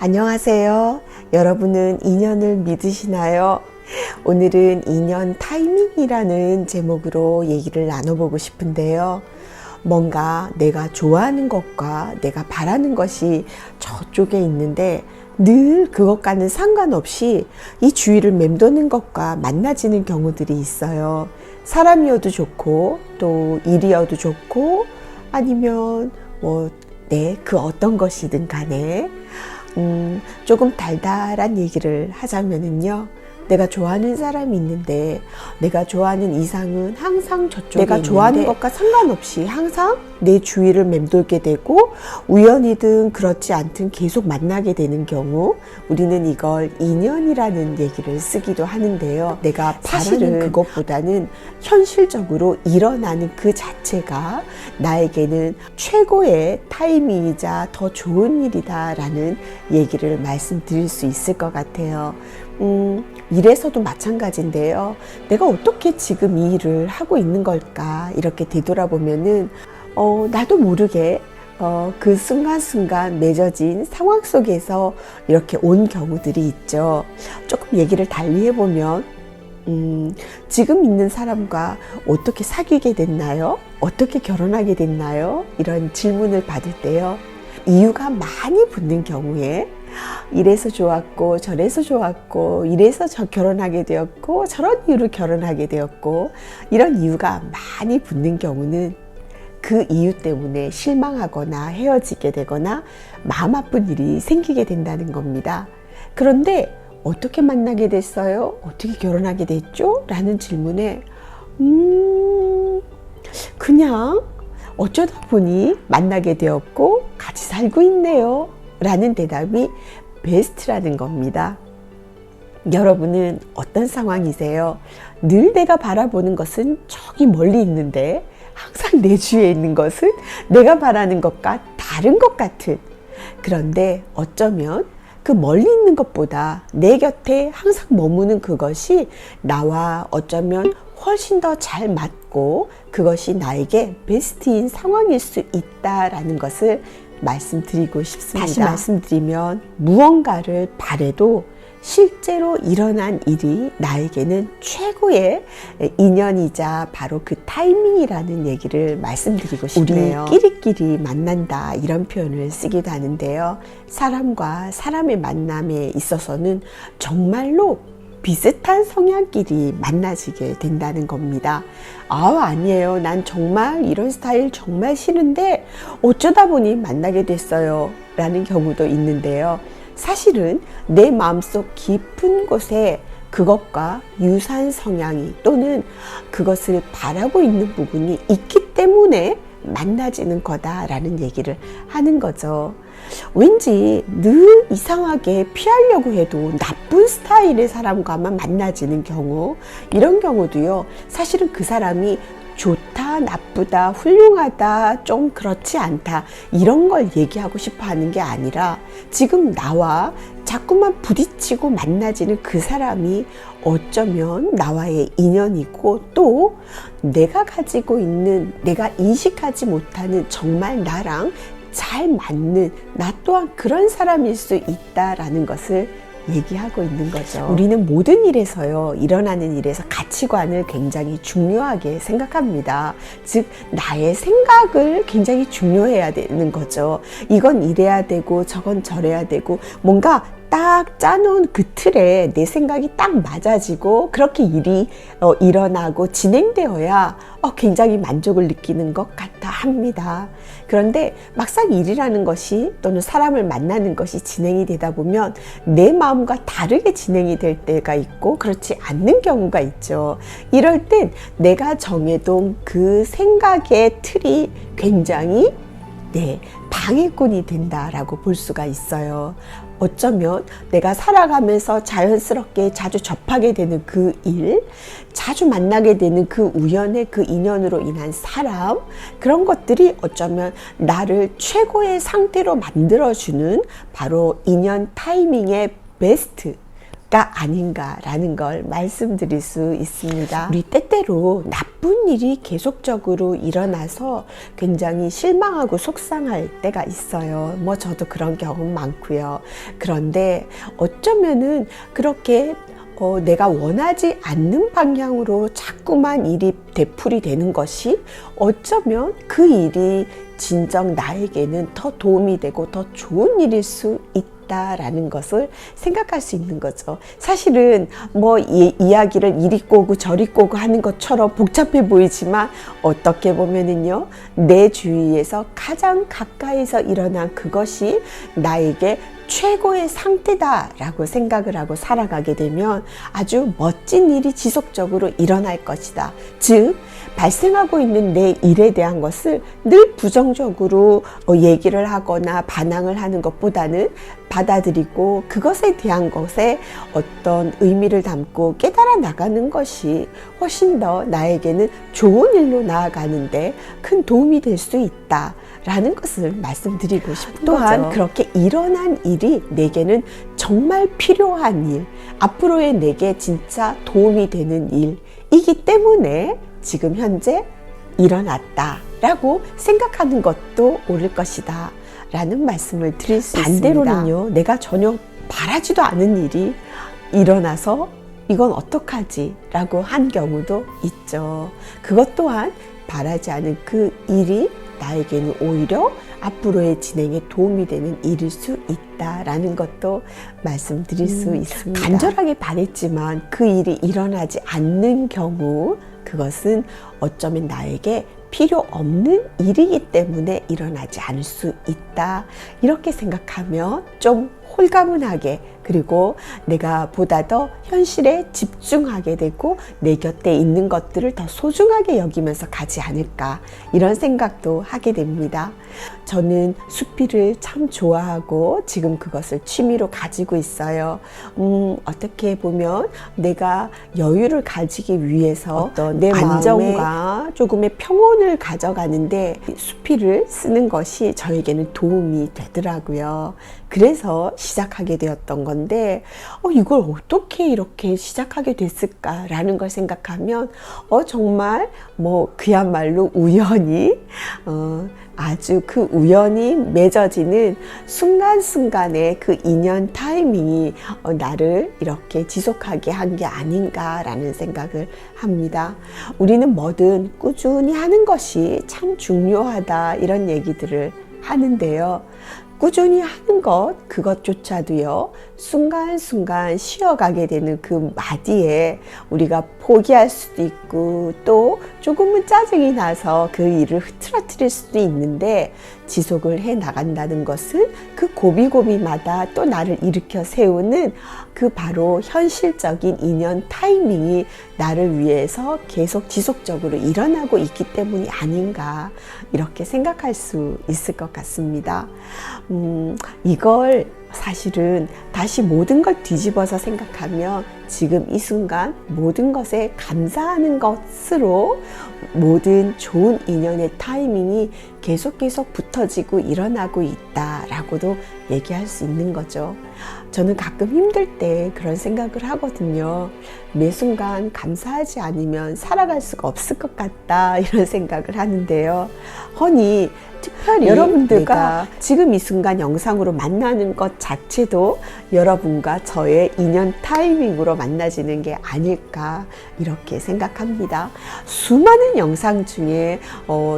안녕하세요. 여러분은 인연을 믿으시나요? 오늘은 인연 타이밍이라는 제목으로 얘기를 나눠보고 싶은데요. 뭔가 내가 좋아하는 것과 내가 바라는 것이 저쪽에 있는데 늘 그것과는 상관없이 이 주위를 맴도는 것과 만나지는 경우들이 있어요. 사람이어도 좋고 또 일이어도 좋고 아니면 그 어떤 것이든 간에 조금 달달한 얘기를 하자면은요. 내가 좋아하는 사람이 있는데 내가 좋아하는 이상은 항상 저쪽에 내가 좋아하는 것과 상관없이 항상 내 주위를 맴돌게 되고 우연이든 그렇지 않든 계속 만나게 되는 경우 우리는 이걸 인연이라는 얘기를 쓰기도 하는데요. 내가 사실은 그것보다는 현실적으로 일어나는 그 자체가 나에게는 최고의 타이밍이자 더 좋은 일이다라는 얘기를 말씀드릴 수 있을 것 같아요. 일에서도 마찬가지인데요. 내가 어떻게 지금 이 일을 하고 있는 걸까 이렇게 되돌아보면은 나도 모르게 그 순간순간 맺어진 상황 속에서 이렇게 온 경우들이 있죠. 조금 얘기를 달리 해보면 지금 있는 사람과 어떻게 사귀게 됐나요? 어떻게 결혼하게 됐나요? 이런 질문을 받을 때요. 이유가 많이 붙는 경우에 이래서 좋았고 저래서 좋았고 이래서 결혼하게 되었고 저런 이유로 결혼하게 되었고 이런 이유가 많이 붙는 경우는 그 이유 때문에 실망하거나 헤어지게 되거나 마음 아픈 일이 생기게 된다는 겁니다. 그런데 어떻게 만나게 됐어요? 어떻게 결혼하게 됐죠? 라는 질문에 그냥 어쩌다 보니 만나게 되었고 같이 살고 있네요 라는 대답이 베스트라는 겁니다. 여러분은 어떤 상황이세요? 늘 내가 바라보는 것은 저기 멀리 있는데 항상 내 주위에 있는 것은 내가 바라는 것과 다른 것 같은, 그런데 어쩌면 그 멀리 있는 것보다 내 곁에 항상 머무는 그것이 나와 어쩌면 훨씬 더 잘 맞고 그것이 나에게 베스트인 상황일 수 있다라는 것을 말씀드리고 싶습니다. 다시 말씀드리면 무언가를 바래도 실제로 일어난 일이 나에게는 최고의 인연이자 바로 그 타이밍이라는 얘기를 말씀드리고 싶네요. 우리 끼리끼리 만난다 이런 표현을 쓰기도 하는데요. 사람과 사람의 만남에 있어서는 정말로 비슷한 성향끼리 만나지게 된다는 겁니다. 아니에요. 난 정말 이런 스타일 정말 싫은데 어쩌다 보니 만나게 됐어요. 라는 경우도 있는데요. 사실은 내 마음속 깊은 곳에 그것과 유사한 성향이 또는 그것을 바라고 있는 부분이 있기 때문에 만나지는 거다라는 얘기를 하는 거죠. 왠지 늘 이상하게 피하려고 해도 나쁜 스타일의 사람과만 만나지는 경우, 이런 경우도요, 사실은 그 사람이 좋다, 나쁘다, 훌륭하다, 좀 그렇지 않다 이런 걸 얘기하고 싶어 하는 게 아니라 지금 나와 자꾸만 부딪히고 만나지는 그 사람이 어쩌면 나와의 인연이고 또 내가 가지고 있는, 내가 인식하지 못하는 정말 나랑 잘 맞는, 나 또한 그런 사람일 수 있다라는 것을 얘기하고 있는 거죠. 우리는 모든 일에서요, 일어나는 일에서 가치관을 굉장히 중요하게 생각합니다. 즉 나의 생각을 굉장히 중요해야 되는 거죠. 이건 이래야 되고 저건 저래야 되고 뭔가 딱 짜놓은 그 틀에 내 생각이 딱 맞아지고 그렇게 일이 일어나고 진행되어야 굉장히 만족을 느끼는 것 같아 합니다. 그런데 막상 일이라는 것이 또는 사람을 만나는 것이 진행이 되다 보면 내 마음과 다르게 진행이 될 때가 있고 그렇지 않는 경우가 있죠. 이럴 땐 내가 정해둔 그 생각의 틀이 굉장히 방해꾼이 된다라고 볼 수가 있어요. 어쩌면 내가 살아가면서 자연스럽게 자주 접하게 되는 그 일, 자주 만나게 되는 그 우연의 그 인연으로 인한 사람, 그런 것들이 어쩌면 나를 최고의 상태로 만들어주는 바로 인연 타이밍의 베스트, 아닌가라는 걸 말씀드릴 수 있습니다. 우리 때때로 나쁜 일이 계속적으로 일어나서 굉장히 실망하고 속상할 때가 있어요. 뭐 저도 그런 경험 많고요. 그런데 어쩌면은 그렇게 내가 원하지 않는 방향으로 자꾸만 일이 되풀이 되는 것이 어쩌면 그 일이 진정 나에게는 더 도움이 되고 더 좋은 일일 수 있다라는 것을 생각할 수 있는 거죠. 사실은 뭐 이야기를 이리 꼬고 저리 꼬고 하는 것처럼 복잡해 보이지만 어떻게 보면은요, 내 주위에서 가장 가까이서 일어난 그것이 나에게 최고의 상태다라고 생각을 하고 살아가게 되면 아주 멋진 일이 지속적으로 일어날 것이다. 즉, 발생하고 있는 내 일에 대한 것을 늘 부정적으로 얘기를 하거나 반항을 하는 것보다는 받아들이고 그것에 대한 것에 어떤 의미를 담고 깨달아 나가는 것이 훨씬 더 나에게는 좋은 일로 나아가는데 큰 도움이 될 수 있다 라는 것을 말씀드리고 싶은 또한 거죠. 그렇게 일어난 일이 내게는 정말 필요한 일, 앞으로의 내게 진짜 도움이 되는 일이기 때문에 지금 현재 일어났다라고 생각하는 것도 옳을 것이다 라는 말씀을 드릴 수 있습니다. 반대로는요, 내가 전혀 바라지도 않은 일이 일어나서 이건 어떡하지? 라고 한 경우도 있죠. 그것 또한 바라지 않은 그 일이 나에게는 오히려 앞으로의 진행에 도움이 되는 일일 수 있다라는 것도 말씀드릴 수 있습니다. 간절하게 바랬지만 그 일이 일어나지 않는 경우, 그것은 어쩌면 나에게 필요 없는 일이기 때문에 일어나지 않을 수 있다. 이렇게 생각하면 좀 홀가분하게, 그리고 내가 보다 더 현실에 집중하게 되고 내 곁에 있는 것들을 더 소중하게 여기면서 가지 않을까, 이런 생각도 하게 됩니다. 저는 수필을 참 좋아하고 지금 그것을 취미로 가지고 있어요. 어떻게 보면 내가 여유를 가지기 위해서 어떤 내 안정과 조금의 평온을 가져가는데 수필을 쓰는 것이 저에게는 도움이 되더라고요. 그래서 시작하게 되었던 건데 이걸 어떻게 이렇게 시작하게 됐을까라는 걸 생각하면 정말 뭐 그야말로 우연히 아주 그 우연히 맺어지는 순간순간의 그 인연 타이밍이 나를 이렇게 지속하게 한 게 아닌가라는 생각을 합니다. 우리는 뭐든 꾸준히 하는 것이 참 중요하다, 이런 얘기들을 하는데요. 꾸준히 하는 것, 그것조차도요, 순간순간 쉬어가게 되는 그 마디에 우리가 포기할 수도 있고 또 조금은 짜증이 나서 그 일을 흐트러뜨릴 수도 있는데, 지속을 해 나간다는 것은 그 고비고비마다 또 나를 일으켜 세우는 그 바로 현실적인 인연 타이밍이 나를 위해서 계속 지속적으로 일어나고 있기 때문이 아닌가, 이렇게 생각할 수 있을 것 같습니다. 이걸 사실은 다시 모든 걸 뒤집어서 생각하면 지금 이 순간 모든 것에 감사하는 것으로 모든 좋은 인연의 타이밍이 계속 붙어지고 일어나고 있다라고도 얘기할 수 있는 거죠. 저는 가끔 힘들 때 그런 생각을 하거든요. 매 순간 감사하지 않으면 살아갈 수가 없을 것 같다, 이런 생각을 하는데요. 허니 특별히 여러분들과 지금 이 순간 영상으로 만나는 것 자체도 여러분과 저의 인연 타이밍으로 만나지는 게 아닐까, 이렇게 생각합니다. 수많은 영상 중에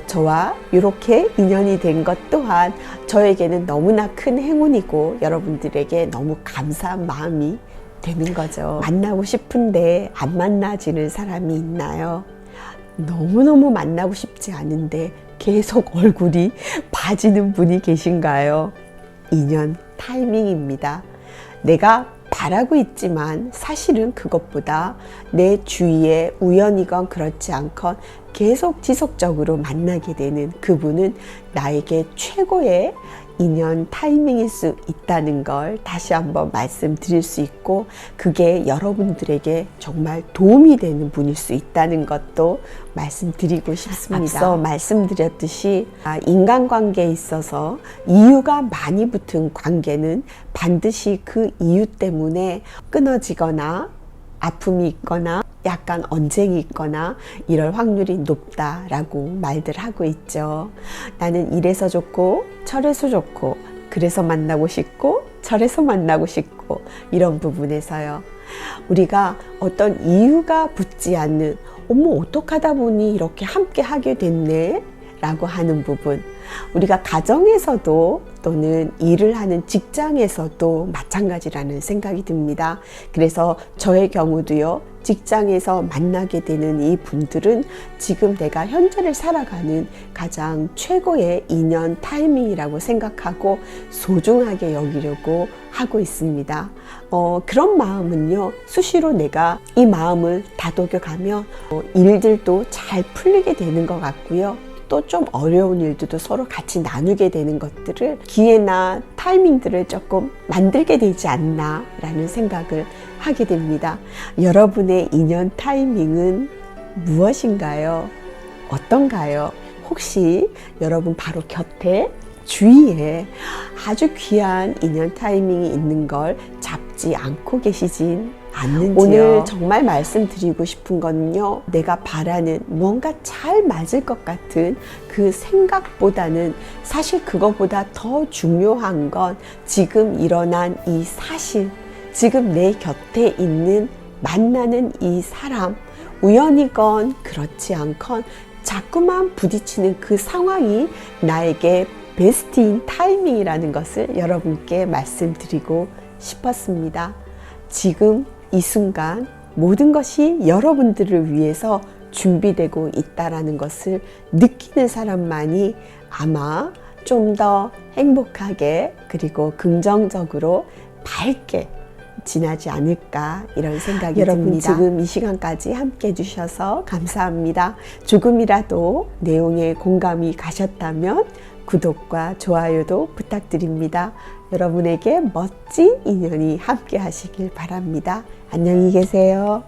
저와 이렇게 인연이 된 것 또한 저에게는 너무나 큰 행운이고 여러분들에게 너무 감사한 마음이 되는 거죠. 만나고 싶은데 안 만나지는 사람이 있나요? 너무너무 만나고 싶지 않은데 계속 얼굴이 봐지는 분이 계신가요? 인연 타이밍입니다. 내가 바라고 있지만 사실은 그것보다 내 주위에 우연이건 그렇지 않건 계속 지속적으로 만나게 되는 그분은 나에게 최고의 인연 타이밍일 수 있다는 걸 다시 한번 말씀드릴 수 있고, 그게 여러분들에게 정말 도움이 되는 분일 수 있다는 것도 말씀드리고 싶습니다. 앞서 말씀드렸듯이 인간관계에 있어서 이유가 많이 붙은 관계는 반드시 그 이유 때문에 끊어지거나 아픔이 있거나 약간 언쟁이 있거나 이럴 확률이 높다라고 말들 하고 있죠. 나는 이래서 좋고 저래서 좋고 그래서 만나고 싶고 저래서 만나고 싶고 이런 부분에서요. 우리가 어떤 이유가 붙지 않는 어머 어떡하다 보니 이렇게 함께 하게 됐네 라고 하는 부분, 우리가 가정에서도 또는 일을 하는 직장에서도 마찬가지라는 생각이 듭니다. 그래서 저의 경우도요, 직장에서 만나게 되는 이 분들은 지금 내가 현재를 살아가는 가장 최고의 인연 타이밍이라고 생각하고 소중하게 여기려고 하고 있습니다. 그런 마음은요, 수시로 내가 이 마음을 다독여가면 일들도 잘 풀리게 되는 것 같고요. 또 좀 어려운 일들도 서로 같이 나누게 되는 것들을, 기회나 타이밍들을 조금 만들게 되지 않나 라는 생각을 하게 됩니다. 여러분의 인연 타이밍은 무엇인가요? 어떤가요? 혹시 여러분 바로 곁에, 주위에 아주 귀한 인연 타이밍이 있는 걸 잡지 않고 계시진 않는지요? 오늘 정말 말씀드리고 싶은 거는요, 내가 바라는 뭔가 잘 맞을 것 같은 그 생각보다는 사실 그것보다 더 중요한 건 지금 일어난 이 사실, 지금 내 곁에 있는 만나는 이 사람, 우연이건 그렇지 않건 자꾸만 부딪히는 그 상황이 나에게 베스트인 타이밍이라는 것을 여러분께 말씀드리고 싶었습니다. 지금 이 순간 모든 것이 여러분들을 위해서 준비되고 있다라는 것을 느끼는 사람만이 아마 좀 더 행복하게 그리고 긍정적으로 밝게 지나지 않을까 이런 생각이 듭니다. 지금 이 시간까지 함께 해주셔서 감사합니다. 조금이라도 내용에 공감이 가셨다면 구독과 좋아요도 부탁드립니다. 여러분에게 멋진 인연이 함께 하시길 바랍니다. 안녕히 계세요.